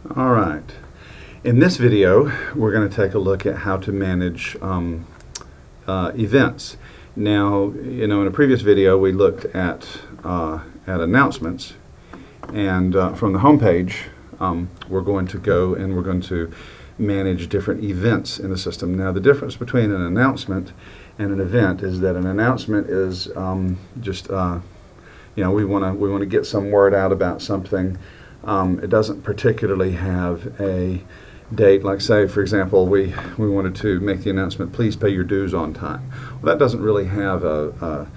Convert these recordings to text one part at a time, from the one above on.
All right. In this video, we're going to take a look at how to manage events. Now, in a previous video, we looked at announcements, and from the home page, we're going to go and we're going to manage different events in the system. Now, the difference between an announcement and an event is that an announcement is we want to get some word out about something. It doesn't particularly have a date, like say, for example, we wanted to make the announcement, please pay your dues on time. Well, that doesn't really have a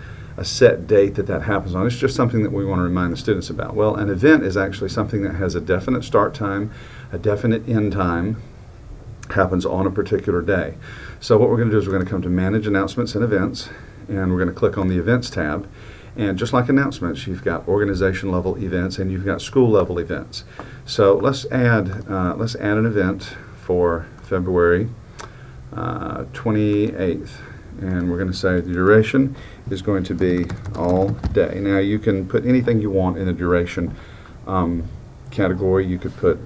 set date that happens on. It's just something that we want to remind the students about. Well, an event is actually something that has a definite start time, a definite end time, happens on a particular day. So what we're going to do is we're going to come to Manage Announcements and Events, and we're going to click on the Events tab. And just like announcements, you've got organization level events and you've got school level events. So let's add an event for February 28th, and we're going to say the duration is going to be all day. Now you can put anything you want in the duration category. You could put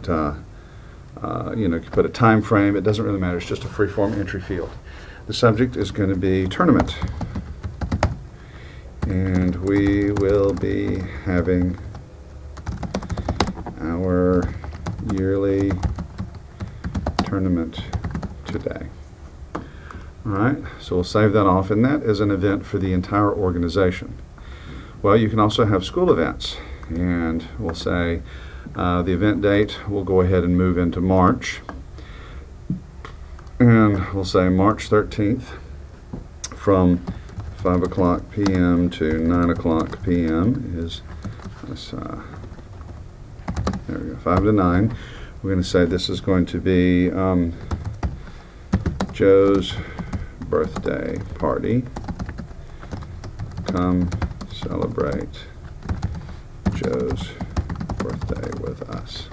you could put a time frame. It doesn't really matter. It's just a free-form entry field. The subject is going to be tournament. And we will be having our yearly tournament today. All right, so we'll save that off, and that is an event for the entire organization. Well, you can also have school events, and we'll say the event date will go ahead and move into March, and we'll say March 13th from 5 o'clock p.m. to 9 o'clock p.m. is this, there we go, 5 to 9. We're going to say this is going to be Joe's birthday party. Come celebrate Joe's birthday with us.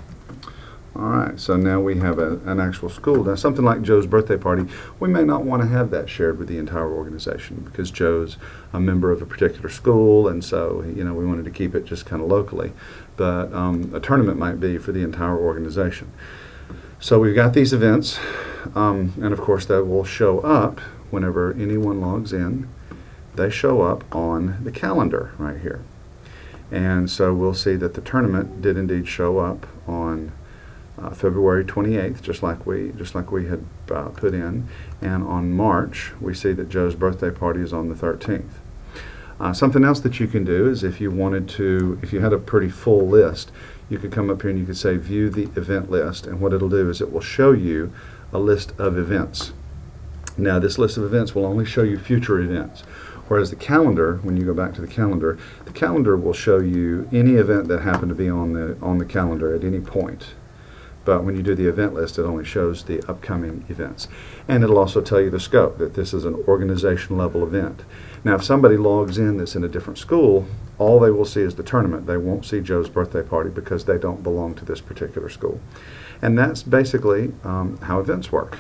All right, so now we have an actual school. Now, something like Joe's birthday party, we may not want to have that shared with the entire organization because Joe's a member of a particular school, and so we wanted to keep it just kind of locally. But a tournament might be for the entire organization. So we've got these events, and of course that will show up whenever anyone logs in. They show up on the calendar right here, and so we'll see that the tournament did indeed show up on February 28th, just like we had put in, and on March we see that Joe's birthday party is on the 13th. Something else that you can do is if you had a pretty full list, you could come up here and you could say view the event list, and what it'll do is it will show you a list of events. Now, this list of events will only show you future events, whereas the calendar, when you go back to the calendar will show you any event that happened to be on the calendar at any point. But when you do the event list, it only shows the upcoming events. And it'll also tell you the scope, that this is an organization level event. Now, if somebody logs in that's in a different school, all they will see is the tournament. They won't see Joe's birthday party because they don't belong to this particular school. And that's basically how events work.